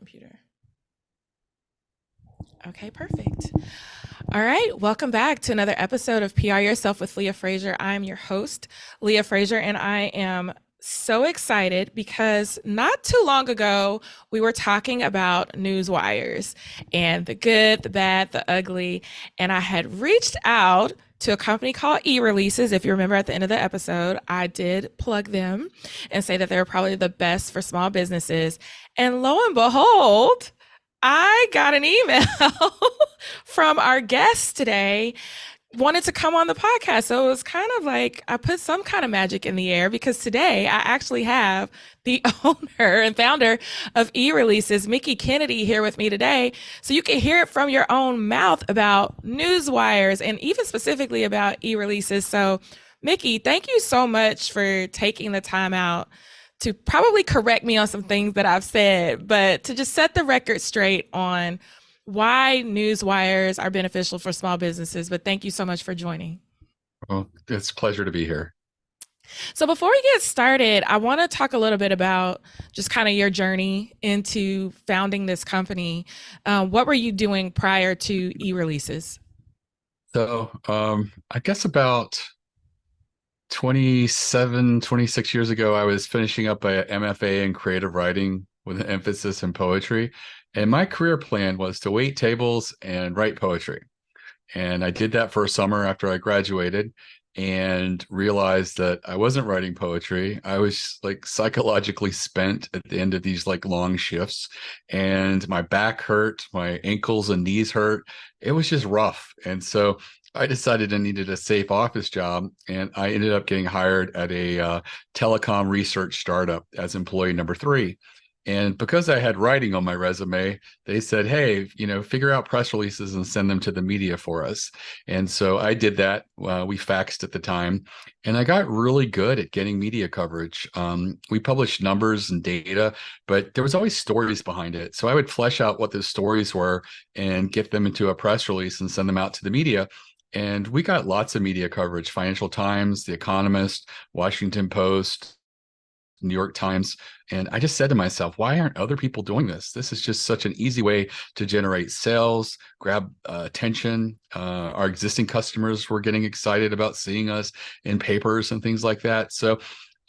computer. Okay, perfect. All right, welcome back to another episode of PR Yourself with Leah Frazier. I'm your host, Leah Frazier, and I am so excited because not too long ago, we were talking about newswires and the good, the bad, the ugly. And I had reached out to a company called eReleases. If you remember at the end of the episode, I did plug them and say that they're probably the best for small businesses. And lo and behold, I got an email from our guest today wanted to come on the podcast. So it was kind of like I put some kind of magic in the air because today I actually have the owner and founder of eReleases, Mickie Kennedy, here with me today. So you can hear it from your own mouth about newswires and even specifically about eReleases. So, Mickie, thank you so much for taking the time out to probably correct me on some things that I've said, but to just set the record straight on why news wires are beneficial for small businesses. But thank you so much for joining. Well, it's a pleasure to be here. So before we get started, I want to talk a little bit about just kind of your journey into founding this company. What were you doing prior to eReleases? I guess about 27, 26 years ago, I was finishing up a MFA in creative writing with an emphasis in poetry. And my career plan was to wait tables and write poetry. And I did that for a summer after I graduated and realized that I wasn't writing poetry. I was like psychologically spent at the end of these like long shifts, and my back hurt, my ankles and knees hurt. It was just rough. And so I decided I needed a safe office job, and I ended up getting hired at a telecom research startup as employee number three. And because I had writing on my resume, they said, hey, figure out press releases and send them to the media for us. And so I did that. We faxed at the time, and I got really good at getting media coverage. We published numbers and data, but there was always stories behind it. So I would flesh out what those stories were and get them into a press release and send them out to the media. And we got lots of media coverage: Financial Times, The Economist, Washington Post, New York Times. And I just said to myself, why aren't other people doing this? This is just such an easy way to generate sales, grab attention. Our existing customers were getting excited about seeing us in papers and things like that. So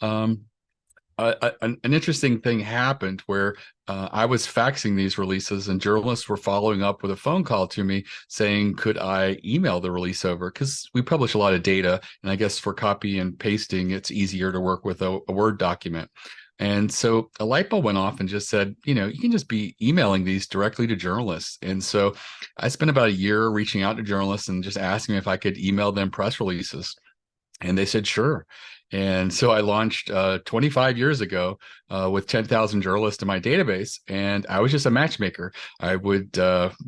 um, an interesting thing happened where I was faxing these releases, and journalists were following up with a phone call to me saying, could I email the release over? Because we publish a lot of data, and I guess for copy and pasting, it's easier to work with a Word document. And so a light bulb went off and just said, you can just be emailing these directly to journalists. And so I spent about a year reaching out to journalists and just asking if I could email them press releases. And they said, sure. And so I launched 25 years ago with 10,000 journalists in my database. And I was just a matchmaker. I would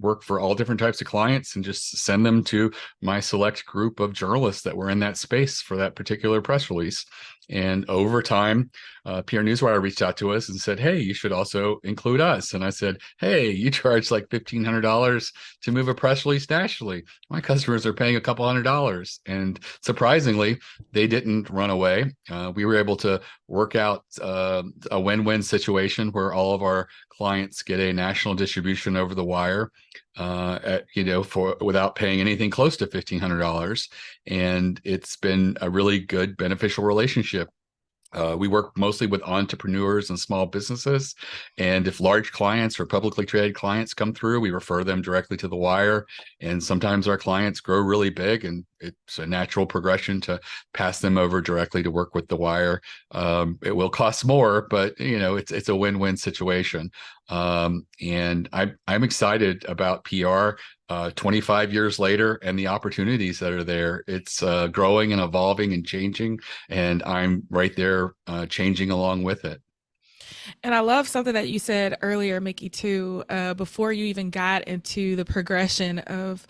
work for all different types of clients and just send them to my select group of journalists that were in that space for that particular press release. And over time, PR Newswire reached out to us and said, hey, you should also include us. And I said, hey, you charge like $1,500 to move a press release nationally. My customers are paying a couple $100. And surprisingly, they didn't run away. We were able to work out a win-win situation where all of our clients get a national distribution over the wire, for without paying anything close to $1,500. And it's been a really good, beneficial relationship. We work mostly with entrepreneurs and small businesses. And if large clients or publicly traded clients come through, we refer them directly to the wire. And sometimes our clients grow really big, and it's a natural progression to pass them over directly to work with the wire. It will cost more, but it's a win-win situation. And I'm excited about PR 25 years later and the opportunities that are there. It's growing and evolving and changing, and I'm right there changing along with it. And I love something that you said earlier, Mickie, too, before you even got into the progression of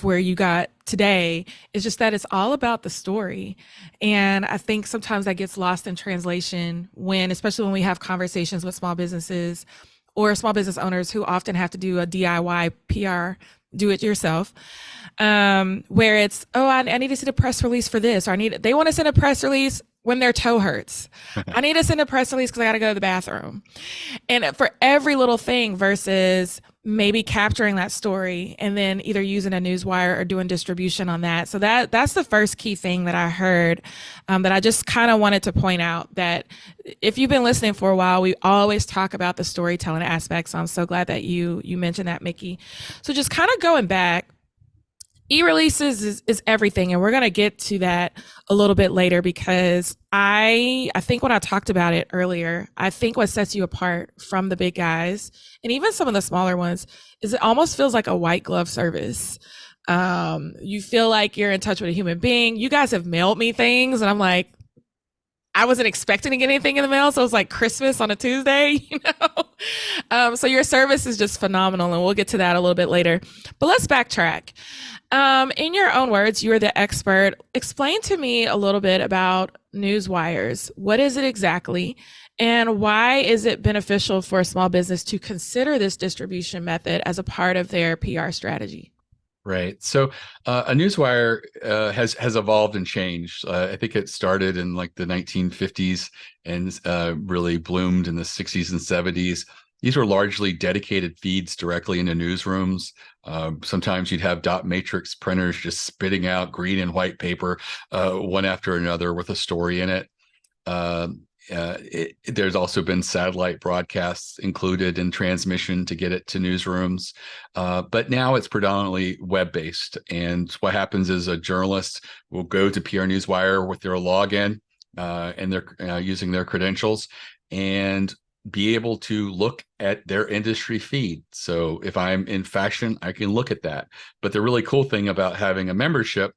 where you got today, is just that it's all about the story. And I think sometimes that gets lost in translation when, especially when we have conversations with small businesses or small business owners who often have to do a DIY PR do it yourself, where it's, oh, I need to send a press release for this, or they want to send a press release when their toe hurts. I need to send a press release because I got to go to the bathroom. And for every little thing versus maybe capturing that story and then either using a newswire or doing distribution on that. So that's the first key thing that I heard, that I just kind of wanted to point out, that if you've been listening for a while, we always talk about the storytelling aspect. So I'm so glad that you mentioned that, Mickie. So just kind of going back, eReleases is everything, and we're going to get to that a little bit later, because I think when I talked about it earlier, I think what sets you apart from the big guys and even some of the smaller ones is it almost feels like a white glove service. You feel like you're in touch with a human being. You guys have mailed me things, and I'm like, I wasn't expecting to get anything in the mail, so it's like Christmas on a Tuesday, you know. So your service is just phenomenal, and we'll get to that a little bit later. But let's backtrack. In your own words, you are the expert. Explain to me a little bit about Newswires. What is it exactly? And why is it beneficial for a small business to consider this distribution method as a part of their PR strategy? Right. So a newswire has evolved and changed. I think it started in like the 1950s and really bloomed in the 60s and 70s. These were largely dedicated feeds directly into newsrooms. Sometimes you'd have dot matrix printers just spitting out green and white paper, one after another with a story in it. Uh, there's also been satellite broadcasts included in transmission to get it to newsrooms. But now it's predominantly web-based. And what happens is a journalist will go to PR Newswire with their login, and they're using their credentials, and be able to look at their industry feed. So if I'm in fashion, I can look at that. But the really cool thing about having a membership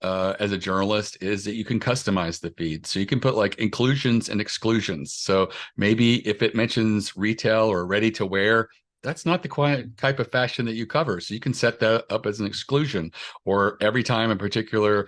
as a journalist is that you can customize the feed. So you can put like inclusions and exclusions. So maybe if it mentions retail or ready to wear, that's not the type of fashion that you cover. So you can set that up as an exclusion. Or every time a particular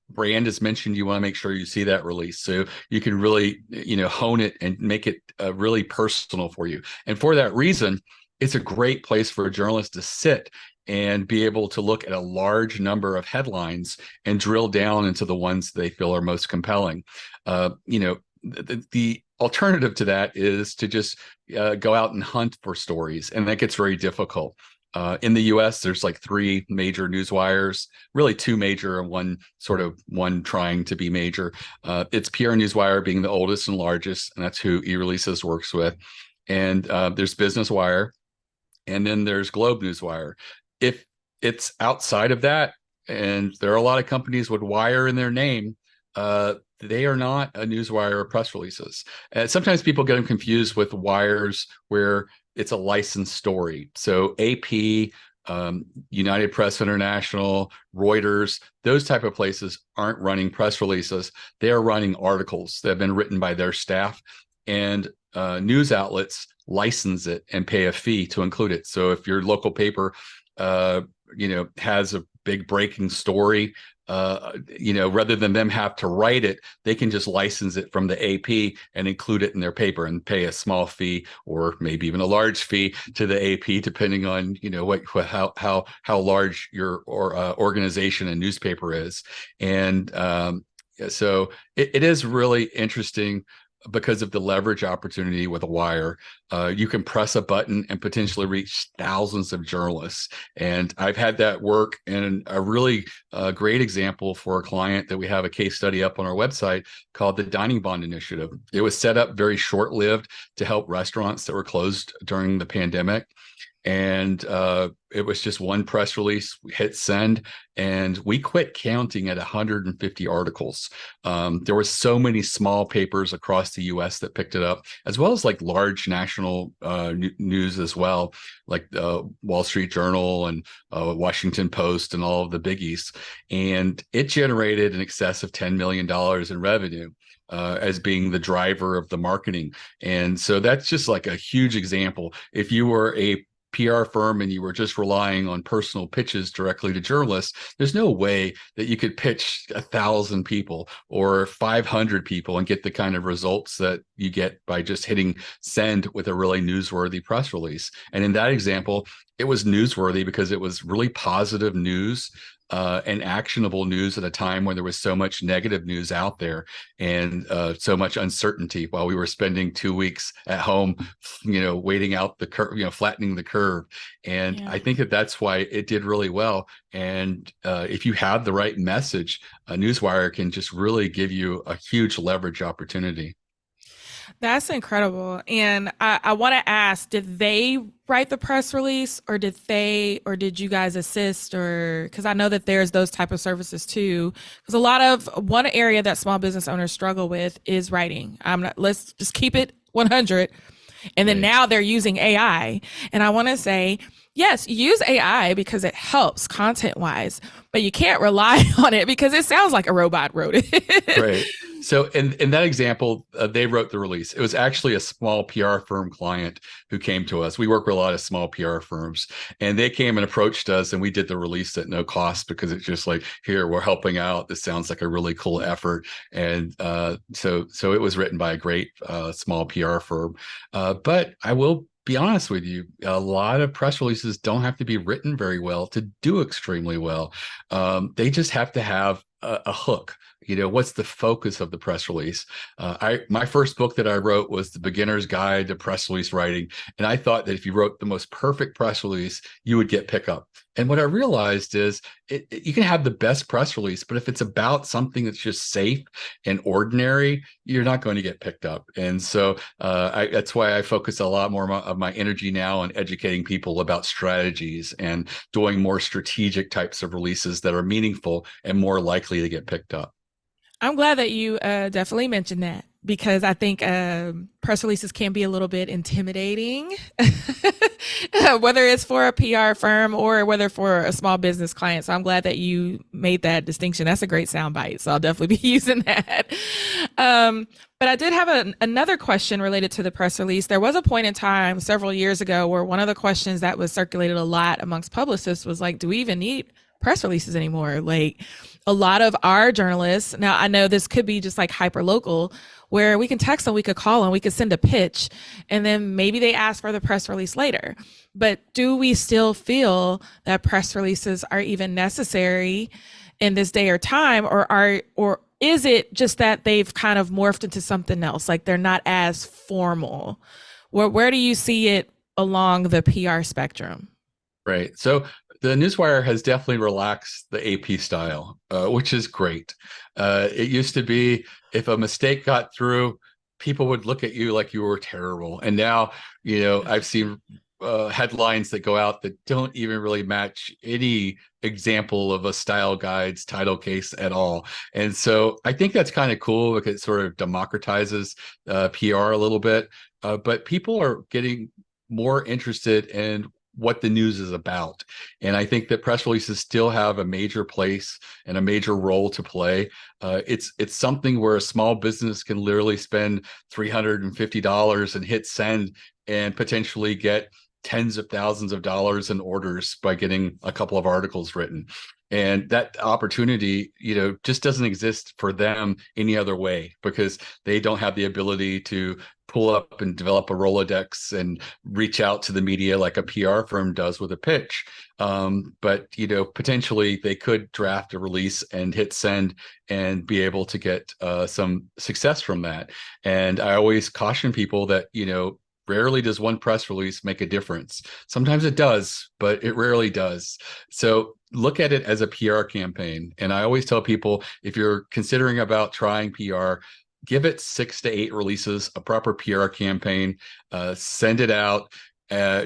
brand is mentioned, you want to make sure you see that release. So you can really, hone it and make it really personal for you. And for that reason, it's a great place for a journalist to sit and be able to look at a large number of headlines and drill down into the ones they feel are most compelling. The alternative to that is to just go out and hunt for stories, and that gets very difficult. In the US, there's like three major news wires, really two major and one trying to be major. It's PR Newswire being the oldest and largest, and that's who eReleases works with. And there's Business Wire, and then there's Globe Newswire. If it's outside of that, and there are a lot of companies with wire in their name, they are not a newswire or press releases. And sometimes people get them confused with wires where it's a licensed story. So AP, United Press International, Reuters, those type of places aren't running press releases. They are running articles that have been written by their staff, and news outlets license it and pay a fee to include it. So if your local paper has a big breaking story, rather than them have to write it, they can just license it from the AP and include it in their paper and pay a small fee, or maybe even a large fee to the AP, depending on how large your organization and newspaper is. And so it is really interesting because of the leverage opportunity with a wire. You can press a button and potentially reach thousands of journalists. And I've had that work. And a really great example for a client that we have a case study up on our website called the Dining Bond Initiative. It was set up very short-lived to help restaurants that were closed during the pandemic. And it was just one press release. We hit send, and we quit counting at 150 articles. There were so many small papers across the U.S. that picked it up, as well as like large national news as well, like Wall Street Journal and Washington Post and all of the biggies. And it generated in excess of $10 million in revenue. As being the driver of the marketing. And so that's just like a huge example. If you were a PR firm and you were just relying on personal pitches directly to journalists, there's no way that you could pitch 1,000 people or 500 people and get the kind of results that you get by just hitting send with a really newsworthy press release. And in that example, it was newsworthy because it was really positive news and actionable news at a time when there was so much negative news out there and so much uncertainty while we were spending 2 weeks at home, waiting out the curve, flattening the curve. And Yeah. I think that that's why it did really well. And if you have the right message, a newswire can just really give you a huge leverage opportunity. That's incredible. And I want to ask, did they write the press release or did you guys assist or because I know that there's those type of services too. Because a lot of one area that small business owners struggle with is writing. I'm not let's just keep it 100. And then Right. now they're using AI. And I want to say, yes, use AI because it helps content wise, but you can't rely on it because it sounds like a robot wrote it. Right. So in that example, they wrote the release. It was actually a small PR firm client who came to us. We work with a lot of small PR firms, and they came and approached us, and we did the release at no cost because it's just like, here, we're helping out. This sounds like a really cool effort, and so it was written by a great small PR firm. But I will be honest with you, a lot of press releases don't have to be written very well to do extremely well. They just have to have a hook. What's the focus of the press release? My first book that I wrote was The Beginner's Guide to Press Release Writing, and I thought that if you wrote the most perfect press release, you would get pickup. And what I realized is you can have the best press release, but if it's about something that's just safe and ordinary, you're not going to get picked up. And so that's why I focus a lot more of my energy now on educating people about strategies and doing more strategic types of releases that are meaningful and more likely to get picked up. I'm glad that you definitely mentioned that because I think press releases can be a little bit intimidating, whether it's for a PR firm or whether for a small business client. So I'm glad that you made that distinction. That's a great soundbite. So I'll definitely be using that. But I did have another question related to the press release. There was a point in time several years ago where one of the questions that was circulated a lot amongst publicists was like, do we even need press releases anymore? Like a lot of our journalists, now I know this could be just like hyper local, where we can text them, we could call them, we could send a pitch, and then maybe they ask for the press release later. But do we still feel that press releases are even necessary in this day or time, or is it just that they've kind of morphed into something else, like they're not as formal? Where do you see it along the PR spectrum? Right. So the Newswire has definitely relaxed the AP style, which is great. It used to be if a mistake got through, people would look at you like you were terrible. And now, I've seen headlines that go out that don't even really match any example of a style guide's title case at all. And so I think that's kind of cool because it sort of democratizes PR a little bit. But people are getting more interested in what the news is about. And I think that press releases still have a major place and a major role to play. It's something where a small business can literally spend $350 and hit send and potentially get tens of thousands of dollars in orders by getting a couple of articles written. And that opportunity, just doesn't exist for them any other way because they don't have the ability to pull up and develop a Rolodex and reach out to the media like a PR firm does with a pitch. But potentially they could draft a release and hit send and be able to get some success from that. And I always caution people that rarely does one press release make a difference. Sometimes it does, but it rarely does. So look at it as a PR campaign. And I always tell people, if you're considering about trying PR, give it 6 to 8 releases, a proper PR campaign, send it out,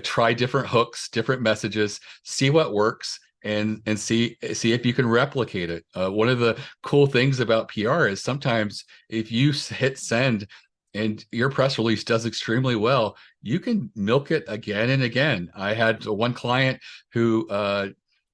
try different hooks, different messages, see what works, and see if you can replicate it. One of the cool things about PR is sometimes if you hit send and your press release does extremely well, you can milk it again and again. I had one client who,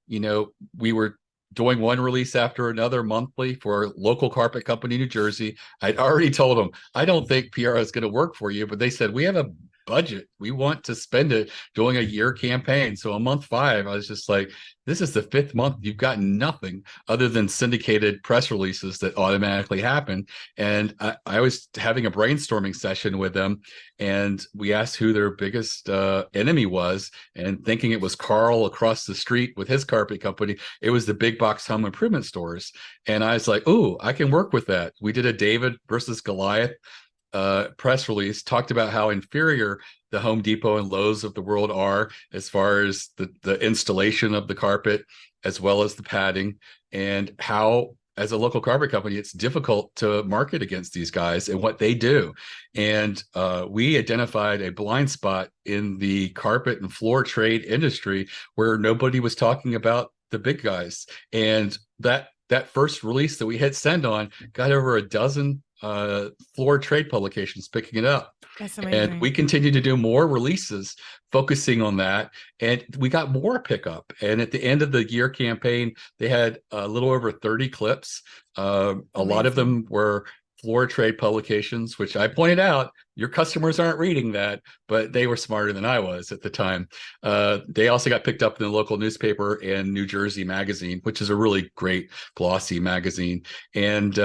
we were doing one release after another monthly for a local carpet company in New Jersey. I'd already told them, I don't think PR is going to work for you, but they said, we have a budget. We want to spend it doing a year campaign. So a month 5, I was just like, this is the 5th month. You've got nothing other than syndicated press releases that automatically happen. And I was having a brainstorming session with them, and we asked who their biggest enemy was, and thinking it was Carl across the street with his carpet company. It was the big box home improvement stores. And I was like, oh, I can work with that. We did a David versus Goliath press release, talked about how inferior the Home Depot and Lowe's of the world are as far as the installation of the carpet, as well as the padding, and how as a local carpet company, it's difficult to market against these guys and what they do. And we identified a blind spot in the carpet and floor trade industry where nobody was talking about the big guys. And that first release that we hit send on got over a dozen floor trade publications picking it up. That's And amazing. we continue to do more releases focusing on that. And we got more pickup. And at the end of the year campaign, they had a little over 30 clips. A lot of them were floor trade publications, which I pointed out, your customers aren't reading that, but they were smarter than I was at the time. They also got picked up in the local newspaper and New Jersey Magazine, which is a really great glossy magazine. And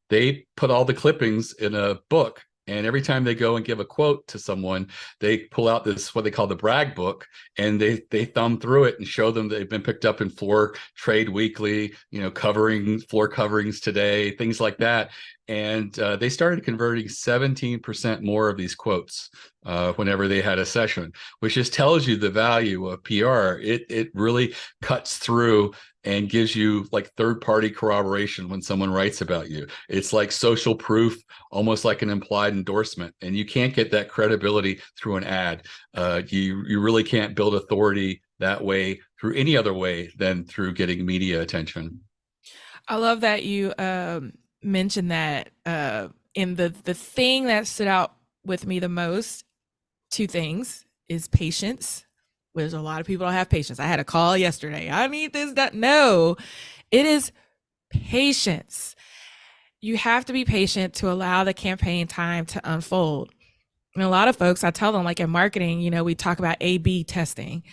they put all the clippings in a book. And every time they go and give a quote to someone, they pull out this, what they call the brag book, and they thumb through it and show them they've been picked up in Floor Trade Weekly, covering floor coverings today, things like that. And they started converting 17% more of these quotes whenever they had a session, which just tells you the value of PR. It really cuts through and gives you like third-party corroboration when someone writes about you. It's like social proof, almost like an implied endorsement. And you can't get that credibility through an ad. You really can't build authority that way through any other way than through getting media attention. I love that you mentioned that. In the thing that stood out with me the most, two things, is patience. There's a lot of people don't have patience. I had a call yesterday. I need this, that. No, it is patience. You have to be patient to allow the campaign time to unfold. And a lot of folks, I tell them, like in marketing, we talk about A/B testing.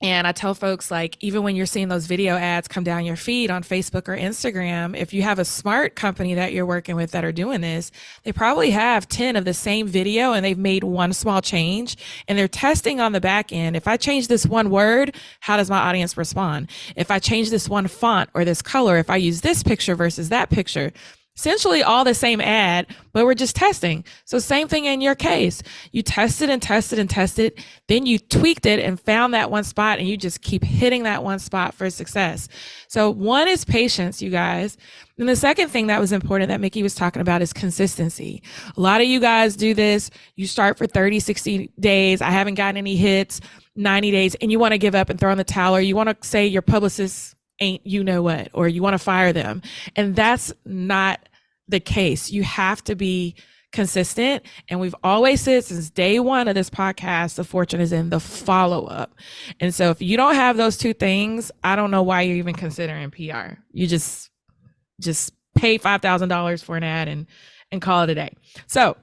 And I tell folks, like, even when you're seeing those video ads come down your feed on Facebook or Instagram, if you have a smart company that you're working with that are doing this, they probably have 10 of the same video and they've made one small change and they're testing on the back end. If I change this one word, how does my audience respond? If I change this one font or this color, if I use this picture versus that picture, essentially all the same ad, but we're just testing. So same thing in your case. You tested and tested and tested, then you tweaked it and found that one spot, and you just keep hitting that one spot for success. So one is patience, you guys. And the second thing that was important that Mickie was talking about is consistency. A lot of you guys do this. You start for 30, 60 days. I haven't gotten any hits, 90 days, and you want to give up and throw in the towel, or you want to say your publicist ain't you know what, or you want to fire them. And that's not the case. You have to be consistent. And we've always said since day one of this podcast, the fortune is in the follow-up. And so if you don't have those two things, I don't know why you're even considering PR. You just pay $5,000 for an ad and call it a day. So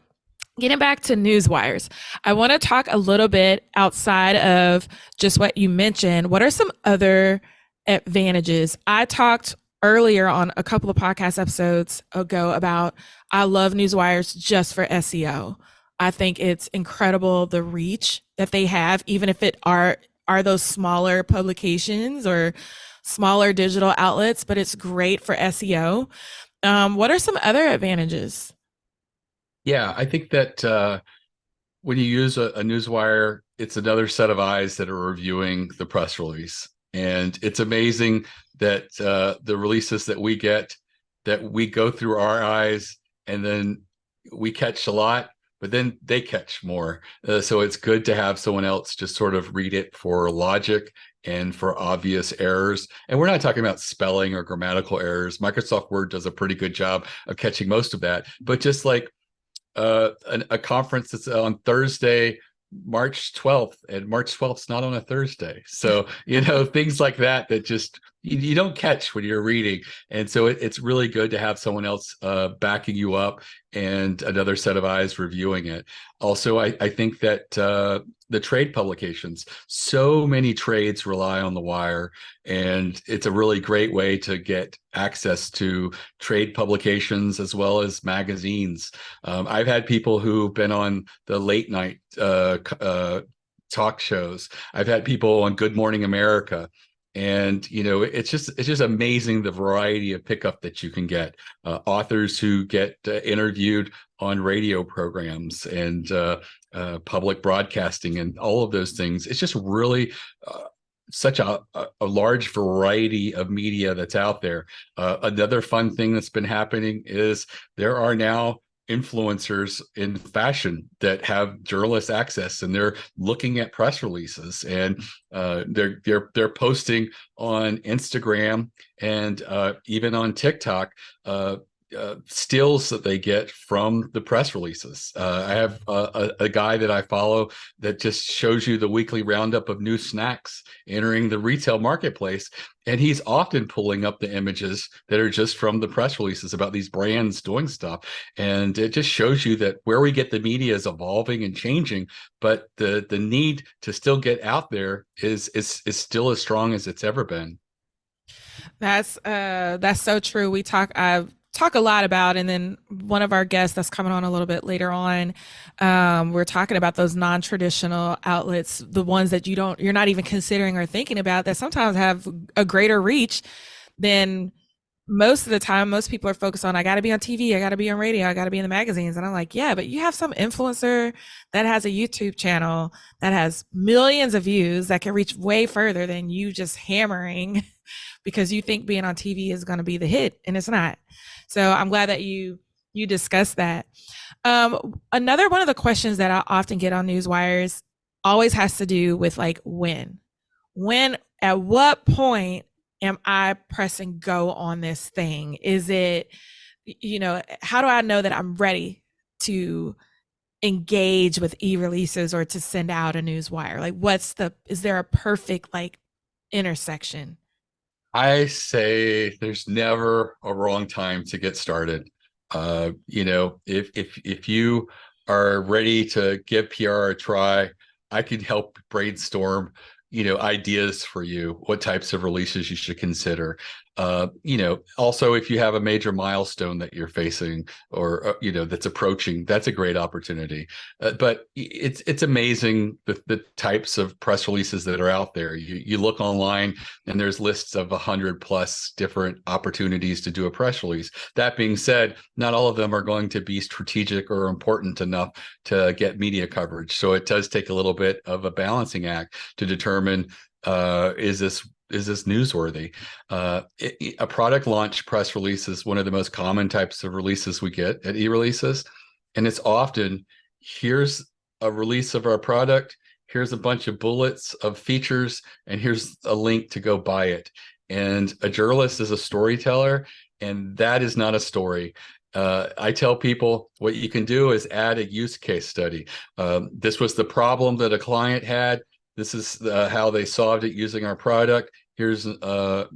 getting back to Newswires, I want to talk a little bit outside of just what you mentioned. What are some other advantages? I talked earlier on a couple of podcast episodes ago about I love Newswires just for SEO. I think it's incredible the reach that they have, even if it are those smaller publications or smaller digital outlets, but it's great for SEO. What are some other advantages? Yeah, I think that when you use a newswire, it's another set of eyes that are reviewing the press release. And it's amazing that the releases that we get, that we go through our eyes and then we catch a lot, but then they catch more. So it's good to have someone else just sort of read it for logic and for obvious errors. And we're not talking about spelling or grammatical errors. Microsoft Word does a pretty good job of catching most of that. But just like a conference that's on Thursday March 12th, and March 12th is not on a Thursday. So, things like that that just you don't catch when you're reading. And so it's really good to have someone else backing you up and another set of eyes reviewing it. Also, I think that the trade publications, so many trades rely on the wire, and it's a really great way to get access to trade publications as well as magazines. I've had people who've been on the late night talk shows. I've had people on Good Morning America, and it's just amazing the variety of pickup that you can get. Authors who get interviewed on radio programs and public broadcasting and all of those things. It's just really such a large variety of media that's out there. Another fun thing that's been happening is there are now influencers in fashion that have journalist access, and they're looking at press releases, and they're posting on Instagram and even on TikTok stills that they get from the press releases. I have a guy that I follow that just shows you the weekly roundup of new snacks entering the retail marketplace. And he's often pulling up the images that are just from the press releases about these brands doing stuff. And it just shows you that where we get the media is evolving and changing, but the need to still get out there is still as strong as it's ever been. That's so true. I talk a lot about, and then one of our guests that's coming on a little bit later on, we're talking about those non-traditional outlets, the ones that you're not even considering or thinking about, that sometimes have a greater reach than most of the time. Most people are focused on, I got to be on TV, I got to be on radio, I got to be in the magazines. And I'm like, yeah, but you have some influencer that has a YouTube channel that has millions of views that can reach way further than you just hammering because you think being on TV is going to be the hit, and it's not. So I'm glad that you discussed that. Another one of the questions that I often get on Newswires always has to do with like when, at what point am I pressing go on this thing? Is it, how do I know that I'm ready to engage with e-releases or to send out a newswire? Like, is there a perfect like intersection? I say there's never a wrong time to get started. If you are ready to give PR a try, I can help brainstorm, ideas for you, what types of releases you should consider. Also, if you have a major milestone that you're facing or that's approaching, that's a great opportunity. But it's amazing the types of press releases that are out there. You look online and there's lists of 100+ different opportunities to do a press release. That being said, not all of them are going to be strategic or important enough to get media coverage. So it does take a little bit of a balancing act to determine is this newsworthy? A product launch press release is one of the most common types of releases we get at eReleases. And it's often, here's a release of our product, here's a bunch of bullets of features, and here's a link to go buy it. And a journalist is a storyteller, and that is not a story. I tell people what you can do is add a use case study. This was the problem that a client had. This is how they solved it using our product. Here's a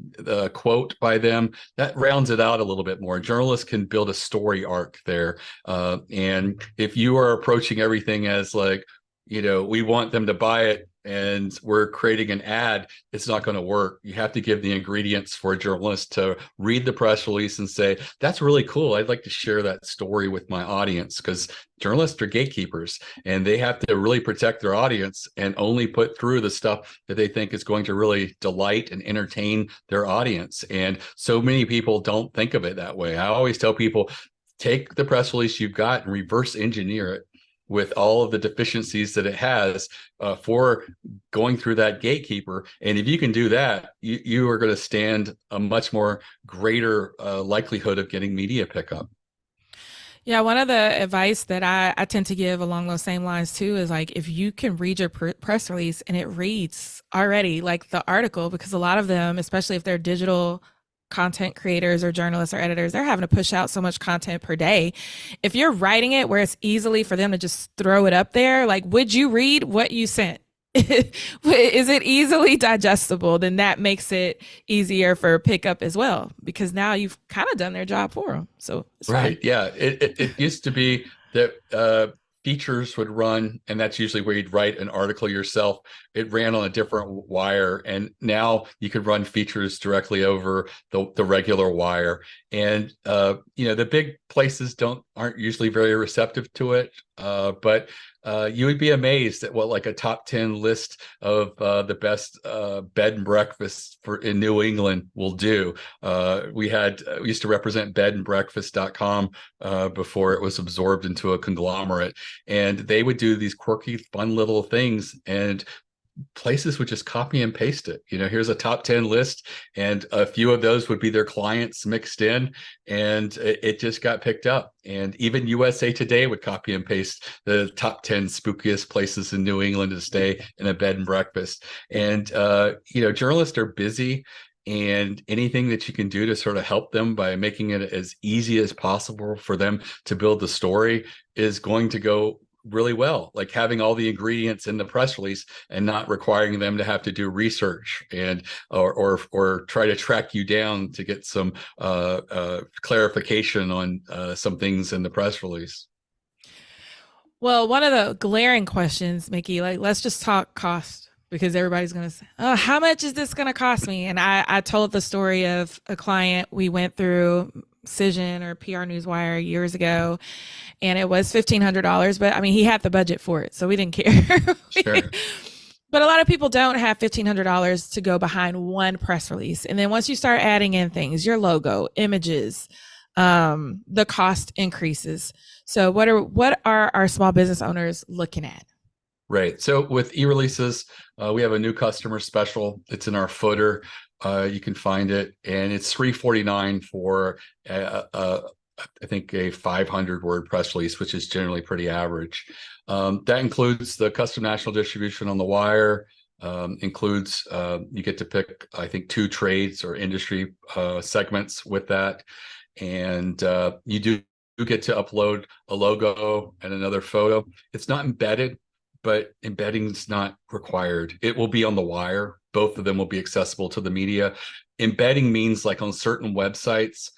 quote by them. That rounds it out a little bit more. Journalists can build a story arc there. And if you are approaching everything as like, we want them to buy it and we're creating an ad, it's not going to work. You have to give the ingredients for a journalist to read the press release and say, that's really cool. I'd like to share that story with my audience, because journalists are gatekeepers and they have to really protect their audience and only put through the stuff that they think is going to really delight and entertain their audience. And so many people don't think of it that way. I always tell people, take the press release you've got and reverse engineer it with all of the deficiencies that it has for going through that gatekeeper. And if you can do that, you are going to stand a much more greater likelihood of getting media pickup. Yeah, one of the advice that I tend to give along those same lines too is like, if you can read your press release and it reads already like the article, because a lot of them, especially if they're digital content creators or journalists or editors, they're having to push out so much content per day. If you're writing it where it's easily for them to just throw it up there, like, would you read what you sent? Is it easily digestible? Then that makes it easier for pickup as well, because now you've kind of done their job for them. So it's fine. Right. Yeah. It used to be that features would run, and that's usually where you'd write an article yourself. It ran on a different wire, and now you could run features directly over the regular wire. And the big places aren't usually very receptive to it. But you would be amazed at what like a top 10 list of the best bed and breakfasts in New England will do. We used to represent bedandbreakfast.com before it was absorbed into a conglomerate, and they would do these quirky, fun little things, and places would just copy and paste it. Here's a top 10 list, and a few of those would be their clients mixed in, and it just got picked up. And even USA Today would copy and paste the top 10 spookiest places in New England to stay in a bed and breakfast. And journalists are busy, and anything that you can do to sort of help them by making it as easy as possible for them to build the story is going to go really well. Like having all the ingredients in the press release and not requiring them to have to do research and or try to track you down to get some clarification on some things in the press release. Well, one of the glaring questions, Mickie, like, let's just talk cost, because everybody's going to say, oh, how much is this going to cost me? And I told the story of a client we went through, Cision or PR Newswire, years ago, and it was $1,500. But I mean, he had the budget for it, so we didn't care. Sure. But a lot of people don't have $1,500 to go behind one press release. And then once you start adding in things, your logo, images, the cost increases. So what are our small business owners looking at? Right. So with eReleases, we have a new customer special. It's in our footer. You can find it, and it's $349 for I think a 500-word press release, which is generally pretty average. That includes the custom national distribution on the wire. Includes you get to pick, I think, 2 trades or industry segments with that, and you do get to upload a logo and another photo. It's not embedded, but embedding is not required. It will be on the wire. Both of them will be accessible to the media. Embedding means, like, on certain websites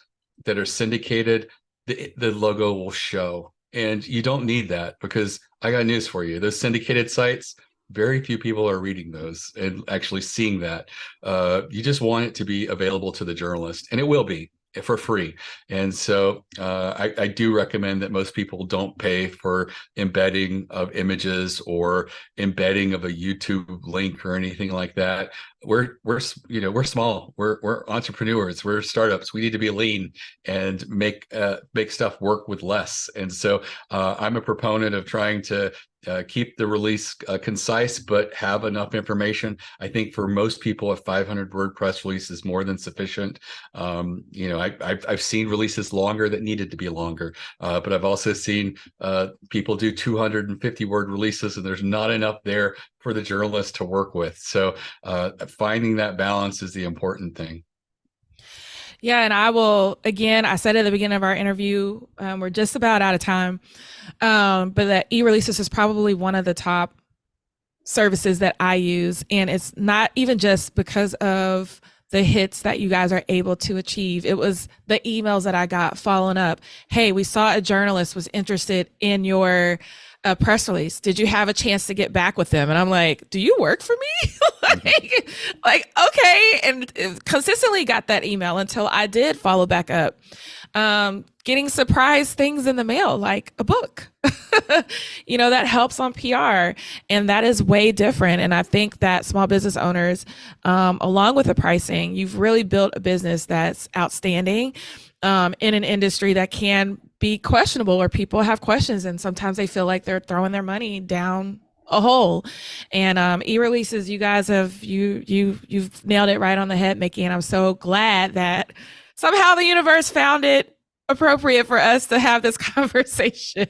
that are syndicated, the logo will show. And you don't need that, because I got news for you. Those syndicated sites, very few people are reading those and actually seeing that. You just want it to be available to the journalist, and it will be for free. And so I do recommend that most people don't pay for embedding of images or embedding of a YouTube link or anything like that. We're small. We're entrepreneurs. We're startups. We need to be lean and make stuff work with less. And so I'm a proponent of trying to keep the release concise, but have enough information. I think for most people, a 500-word press release is more than sufficient. I've seen releases longer that needed to be longer, but I've also seen people do 250-word releases, and there's not enough there for the journalist to work with. So finding that balance is the important thing. Yeah, and I said at the beginning of our interview, we're just about out of time, but that eReleases is probably one of the top services that I use. And it's not even just because of the hits that you guys are able to achieve. It was the emails that I got following up. Hey, we saw a journalist was interested in your press release. Did you have a chance to get back with them? And I'm like, do you work for me? Okay. And consistently got that email until I did follow back up. Getting surprise things in the mail, like a book, that helps on PR. And that is way different. And I think that small business owners, along with the pricing, you've really built a business that's outstanding in an industry that can be questionable, or people have questions, and sometimes they feel like they're throwing their money down a hole. And eReleases, you guys you've nailed it right on the head, Mickie. And I'm so glad that somehow the universe found it appropriate for us to have this conversation.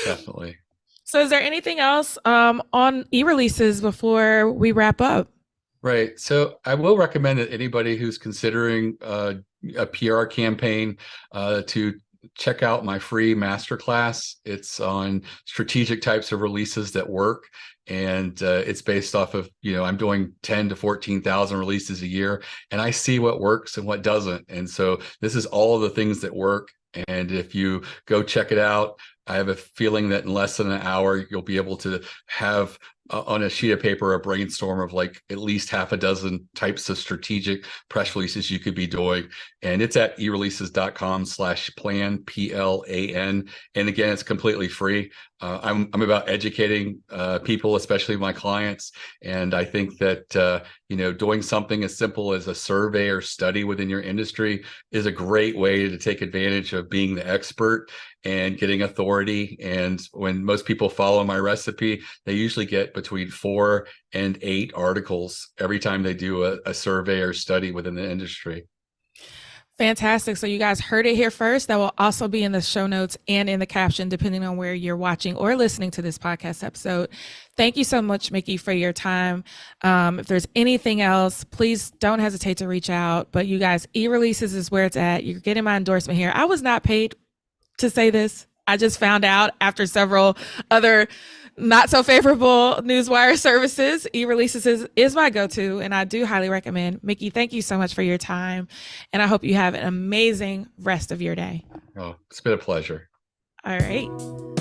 Definitely. So is there anything else on eReleases before we wrap up? Right. So I will recommend that anybody who's considering a PR campaign to check out my free masterclass. It's on strategic types of releases that work. And it's based off of, I'm doing 10 to 14,000 releases a year, and I see what works and what doesn't. And so this is all of the things that work. And if you go check it out, I have a feeling that in less than an hour, you'll be able to have on a sheet of paper a brainstorm of like at least half a dozen types of strategic press releases you could be doing. And it's at ereleases.com/plan, PLAN. And again, it's completely free. I'm about educating people, especially my clients. And I think that, doing something as simple as a survey or study within your industry is a great way to take advantage of being the expert and getting authority. And when most people follow my recipe, they usually get between 4 and 8 articles every time they do a survey or study within the industry. Fantastic. So you guys heard it here first. That will also be in the show notes and in the caption, depending on where you're watching or listening to this podcast episode. Thank you so much, Mickie, for your time. If there's anything else, please don't hesitate to reach out. But you guys, eReleases is where it's at. You're getting my endorsement here. I was not paid to say this. I just found out after several other not so favorable Newswire services. eReleases is my go-to, and I do highly recommend. Mickie, thank you so much for your time, and I hope you have an amazing rest of your day. Oh, it's been a pleasure. All right.